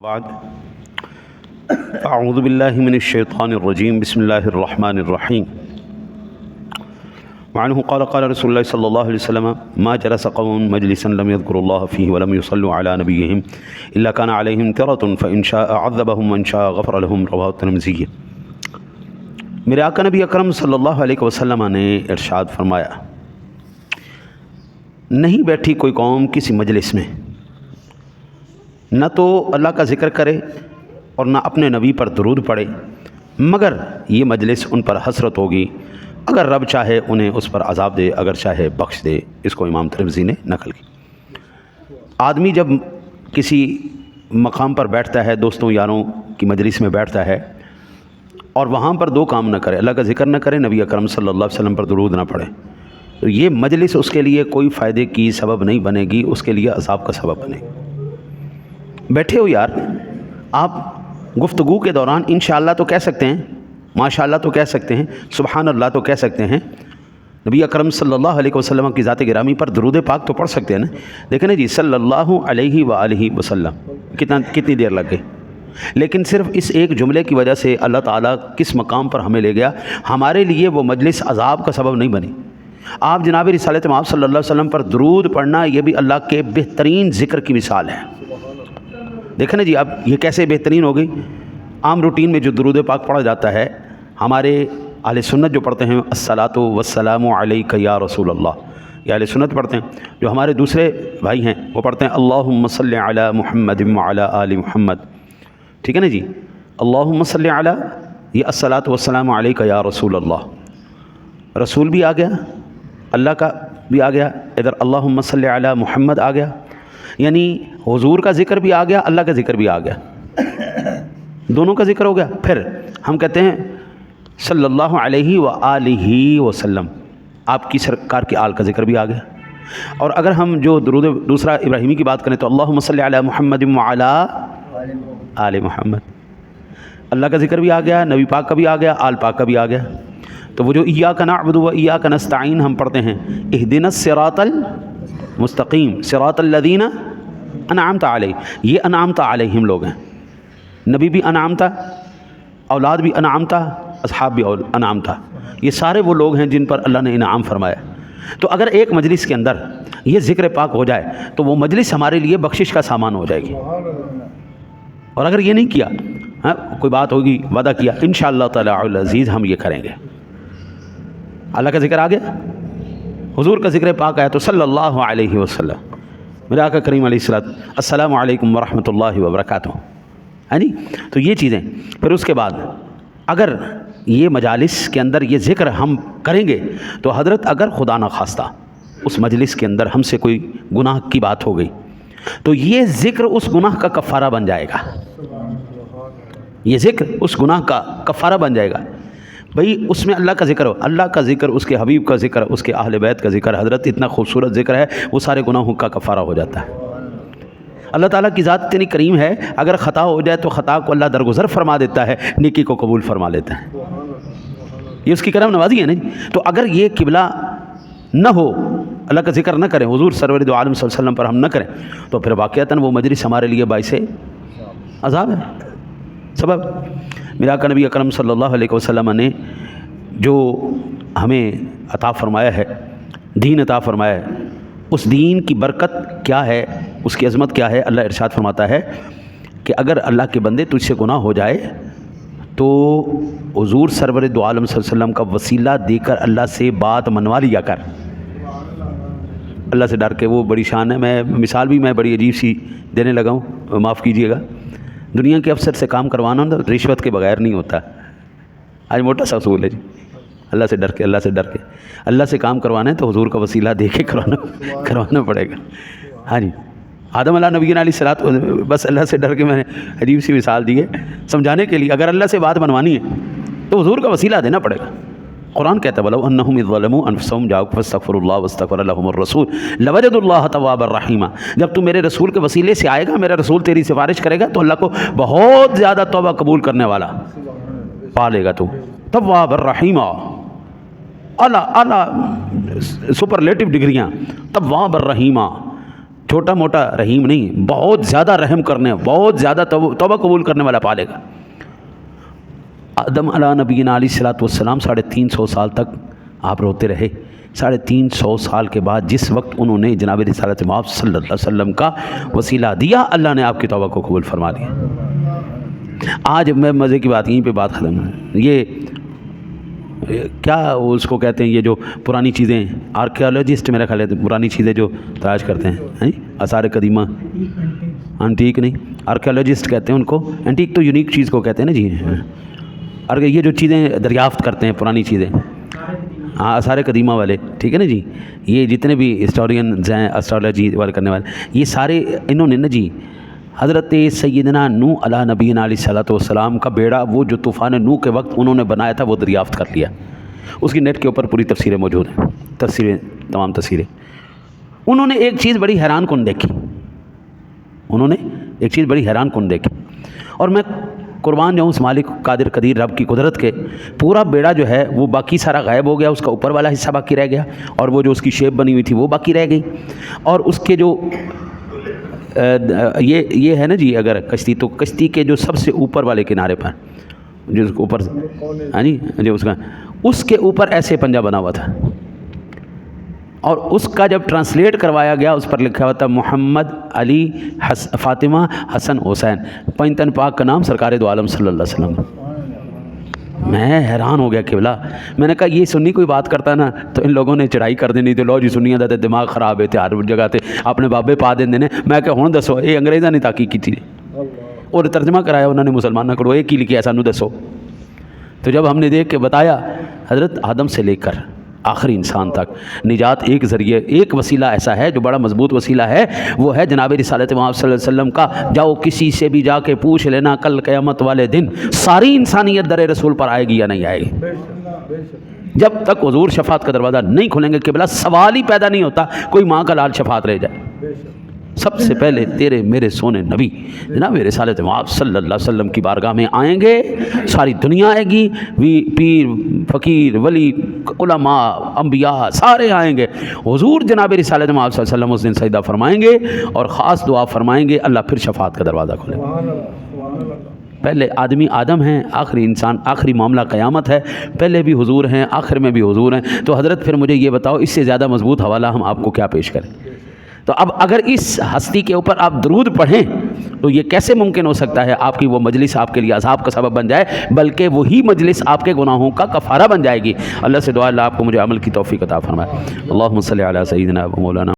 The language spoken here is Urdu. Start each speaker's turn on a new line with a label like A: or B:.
A: بعد اعوذ باللہ من الشیطان الرجیم بسم اللہ الرحمن الرحیم وعنہ قال قال رسول اللہ صلی اللہ علیہ وسلم ما جلس قوم مجلسا لم يذكروا الله فيه ولم يصلوا على نبيهم الا كان عليهم ترة فإن شاء عذبهم وإن شاء غفر لهم رواه الترمذی۔ میرے آقا نبی اکرم صلی اللہ علیہ وسلم نے ارشاد فرمایا، نہیں بیٹھی کوئی قوم کسی مجلس میں، نہ تو اللہ کا ذکر کرے اور نہ اپنے نبی پر درود پڑھے، مگر یہ مجلس ان پر حسرت ہوگی، اگر رب چاہے انہیں اس پر عذاب دے، اگر چاہے بخش دے۔ اس کو امام ترمذی نے نقل کی۔ آدمی جب کسی مقام پر بیٹھتا ہے، دوستوں یاروں کی مجلس میں بیٹھتا ہے، اور وہاں پر دو کام نہ کرے، اللہ کا ذکر نہ کرے، نبی اکرم صلی اللہ علیہ وسلم پر درود نہ پڑھے، تو یہ مجلس اس کے لیے کوئی فائدے کی سبب نہیں بنے گی، اس کے لیے عذاب کا سبب بنے گی۔ بیٹھے ہو یار، آپ گفتگو کے دوران انشاءاللہ تو کہہ سکتے ہیں، ماشاءاللہ تو کہہ سکتے ہیں، سبحان اللہ تو کہہ سکتے ہیں، نبی اکرم صلی اللہ علیہ وسلم کی ذات گرامی پر درود پاک تو پڑھ سکتے ہیں نا۔ دیکھیں نا جی، صلی اللہ علیہ وآلہ وسلم کتنی دیر لگ گئی، لیکن صرف اس ایک جملے کی وجہ سے اللہ تعالیٰ کس مقام پر ہمیں لے گیا۔ ہمارے لیے وہ مجلس عذاب کا سبب نہیں بنی۔ آپ جناب رسالت مآب صلی اللہ علیہ وسلم پر درود پڑھنا، یہ بھی اللہ کے بہترین ذکر کی مثال ہے۔ دیکھیں نا جی، اب یہ کیسے بہترین ہو گئی۔ عام روٹین میں جو درود پاک پڑھا جاتا ہے، ہمارے اہل سنت جو پڑھتے ہیں الصلاۃ والسلام علیک یا رسول اللہ، یہ اہل سنت پڑھتے ہیں۔ جو ہمارے دوسرے بھائی ہیں وہ پڑھتے ہیں اللہم صلی علی محمد وعلی آل محمد، ٹھیک ہے نا جی، اللہم صلی علی، یہ الصلاۃ والسلام علیک یا رسول اللہ، رسول بھی آ گیا، اللہ کا بھی آ گیا، ادھر اللہم صلی علی محمد آ گیا، یعنی حضور کا ذکر بھی آ گیا، اللہ کا ذکر بھی آ گیا، دونوں کا ذکر ہو گیا۔ پھر ہم کہتے ہیں صلی اللہ علیہ وآلہ وسلم، آپ کی سرکار کی آل کا ذکر بھی آ گیا۔ اور اگر ہم جو درود دوسرا ابراہیمی کی بات کریں تو اللہم صلی علی محمد وعلی آل محمد، اللہ کا ذکر بھی آ گیا، نبی پاک کا بھی آ گیا، آل پاک کا بھی آ گیا۔ تو وہ جو ایاک نعبد و ایاک نستعین ہم پڑھتے ہیں، اہدنا الصراط المستقیم صراط الذین انعمت علیہ، یہ انعمت علیہم لوگ ہیں، نبی بھی انعام تھا، اولاد بھی انعام تھا، اصحاب بھی انعام تھا، یہ سارے وہ لوگ ہیں جن پر اللہ نے انعام فرمایا۔ تو اگر ایک مجلس کے اندر یہ ذکر پاک ہو جائے تو وہ مجلس ہمارے لیے بخشش کا سامان ہو جائے گی۔ اور اگر یہ نہیں کیا، کوئی بات ہوگی، وعدہ کیا، انشاءاللہ تعالی العزیز ہم یہ کریں گے۔ اللہ کا ذکر آ گیا، حضور کا ذکر پاک آیا تو صلی اللہ علیہ وسلم، میرے آقا کریم علیہ السلام، السلام علیکم ورحمۃ اللہ وبرکاتہ، ہے نہیں؟ تو یہ چیزیں۔ پھر اس کے بعد اگر یہ مجالس کے اندر یہ ذکر ہم کریں گے تو حضرت اگر خدا نخواستہ اس مجلس کے اندر ہم سے کوئی گناہ کی بات ہو گئی تو یہ ذکر اس گناہ کا کفارہ بن جائے گا، یہ ذکر اس گناہ کا کفارہ بن جائے گا۔ بھئی اس میں اللہ کا ذکر ہو، اللہ کا ذکر، اس کے حبیب کا ذکر، اس کے اہل بیت کا ذکر، حضرت اتنا خوبصورت ذکر ہے، وہ سارے گناہوں کا کفارہ ہو جاتا ہے۔ اللہ تعالیٰ کی ذات اتنی کریم ہے، اگر خطا ہو جائے تو خطا کو اللہ درگزر فرما دیتا ہے، نیکی کو قبول فرما لیتا ہے، یہ اس کی کرم نوازی ہے نا۔ تو اگر یہ قبلہ نہ ہو، اللہ کا ذکر نہ کریں، حضور سرور دو عالم صلی اللہ علیہ وسلم پر ہم نہ کریں، تو پھر واقعتاً وہ مجلس ہمارے لیے باعث عذاب ہے، سبب۔ میرا آقا نبی اکرم صلی اللہ علیہ وسلم نے جو ہمیں عطا فرمایا ہے، دین عطا فرمایا ہے، اس دین کی برکت کیا ہے، اس کی عظمت کیا ہے۔ اللہ ارشاد فرماتا ہے کہ اگر اللہ کے بندے تجھ سے گناہ ہو جائے تو حضور سرور دو عالم صلی اللہ علیہ وسلم کا وسیلہ دے کر اللہ سے بات منوا لیا کر، اللہ سے ڈر کے۔ وہ بڑی شان ہے، میں مثال بھی میں بڑی عجیب سی دینے لگا ہوں، معاف کیجیے گا۔ دنیا کے افسر سے کام کروانا رشوت کے بغیر نہیں ہوتا، آج موٹا سا اصول ہے جی، اللہ سے ڈر کے، اللہ سے ڈر کے، اللہ سے کام کروانا ہے تو حضور کا وسیلہ دے کے کروانا پڑے گا۔ ہاں جی، آدم علیہ نبی علیہ الصلوۃ، بس اللہ سے ڈر کے میں نے عجیب سی مثال دی ہے سمجھانے کے لیے۔ اگر اللہ سے بات بنوانی ہے تو حضور کا وسیلہ دینا پڑے گا۔ قرآن کہتا ہے وَلَوْ أَنَّهُمْ إِذْ ظَلَمُوا أَنفُسَهُمْ جَاءُوكَ فَاسْتَغْفَرُوا اللَّهَ وَاسْتَغْفَرَ لَهُمُ الرَّسُولُ لَوَجَدُوا اللَّهَ تَوَّابًا رَحِيمًا۔ جب تو میرے رسول کے وسیلے سے آئے گا، میرا رسول تیری سفارش کرے گا تو اللہ کو بہت زیادہ توبہ قبول کرنے والا پا لے گا تو، توابا رحیمًا، اعلیٰ سپرلیٹو ڈگریاں، توابا رحیمًا، چھوٹا موٹا رحیم نہیں، بہت زیادہ رحم کرنے، بہت زیادہ توبہ قبول کرنے والا پالے گا۔ آدم علیہ نبینا علیہ الصلوۃ والسلام 350 سال تک آپ روتے رہے۔ 350 سال کے بعد جس وقت انہوں نے جناب رسالت مآب صلی اللہ علیہ وسلم کا وسیلہ دیا، اللہ نے آپ کی توبہ کو قبول فرما لیا۔ آج میں مزے کی بات، یہیں پہ بات ختم ہے۔ یہ کیا اس کو کہتے ہیں، یہ جو پرانی چیزیں، آرکیالوجسٹ میرا خیال ہے پرانی چیزیں جو تلاش کرتے ہیں، آثار قدیمہ، انٹیک نہیں، آرکیالوجسٹ کہتے ہیں ان کو، انٹیک تو یونیک چیز کو کہتے ہیں نا جی۔ اور یہ جو چیزیں دریافت کرتے ہیں پرانی چیزیں، ہاں آثار قدیمہ والے، ٹھیک ہے نا جی، یہ جتنے بھی ہسٹورینز ہیں، اسٹرالوجی والے کرنے والے، یہ سارے انہوں نے نا جی حضرت سیدنا نوح علیہ نبینا علیہ الصلوۃ والسلام کا بیڑا، وہ جو طوفان نوح کے وقت انہوں نے بنایا تھا، وہ دریافت کر لیا۔ اس کی نیٹ کے اوپر پوری تفسیریں موجود ہیں، تمام تفسیریں۔ انہوں نے ایک چیز بڑی حیران کن دیکھی، اور میں قربان جاؤں اس مالک قادر قدیر رب کی قدرت کے، پورا بیڑا جو ہے وہ باقی سارا غائب ہو گیا، اس کا اوپر والا حصہ باقی رہ گیا، اور وہ جو اس کی شیپ بنی ہوئی تھی وہ باقی رہ گئی، اور اس کے جو یہ ہے نا جی، اگر کشتی، تو کشتی کے جو سب سے اوپر والے کنارے پر، جو اس کے اوپر، ہاں جی، جو اس کے اوپر ایسے پنجہ بنا ہوا تھا، اور اس کا جب ٹرانسلیٹ کروایا گیا، اس پر لکھا ہوا تھا محمد علی فاطمہ حسن حسین، پنجتن پاک کا نام سرکار دو عالم صلی اللہ علیہ وسلم۔ میں حیران ہو گیا قبلہ، میں نے کہا یہ سنی کوئی بات کرتا نا تو ان لوگوں نے چڑھائی کر دینی تھی، لو جی سنیاں دا دماغ خراب ہے، ہر جگہ تے اپنے بابے پا دیندے نے۔ میں کہ ہن دسو، یہ انگریزاں نے تحقیق کی تھی اور ترجمہ کرایا انہوں نے مسلمانوں کو، یہ کی لکھیا سانو دسو۔ تو جب ہم نے دیکھ کے بتایا، حضرت آدم سے لے کر آخری انسان تک نجات ایک ذریعے، ایک وسیلہ ایسا ہے جو بڑا مضبوط وسیلہ ہے، وہ ہے جناب رسالت محمد صلی اللہ علیہ وسلم کا۔ جاؤ کسی سے بھی جا کے پوچھ لینا، کل قیامت والے دن ساری انسانیت در رسول پر آئے گی یا نہیں آئے گی؟ جب تک حضور شفاعت کا دروازہ نہیں کھولیں گے قبلہ، سوال ہی پیدا نہیں ہوتا کوئی ماں کا لال شفاعت رہ جائے۔ سب سے پہلے تیرے میرے سونے نبی جناب رسالت محمد صلی اللہ علیہ وسلم کی بارگاہ میں آئیں گے، ساری دنیا آئے گی، پیر فقیر ولی علماء انبیاء سارے آئیں گے، حضور جناب رسالت محمد صلی اللہ علیہ وسلم اس دن سجدہ فرمائیں گے اور خاص دعا فرمائیں گے، اللہ پھر شفاعت کا دروازہ کھولے۔ پہلے آدمی آدم ہیں، آخری انسان، آخری معاملہ قیامت ہے، پہلے بھی حضور ہیں، آخر میں بھی حضور ہیں۔ تو حضرت پھر مجھے یہ بتاؤ، اس سے زیادہ مضبوط حوالہ ہم آپ کو کیا پیش کریں؟ تو اب اگر اس ہستی کے اوپر آپ درود پڑھیں تو یہ کیسے ممکن ہو سکتا ہے آپ کی وہ مجلس آپ کے لیے عذاب کا سبب بن جائے، بلکہ وہی مجلس آپ کے گناہوں کا کفارہ بن جائے گی۔ اللہ سے دعا، اللہ آپ کو مجھے عمل کی توفیق عطا فرمائے۔ اللہم صلی علی سیدنا و مولانا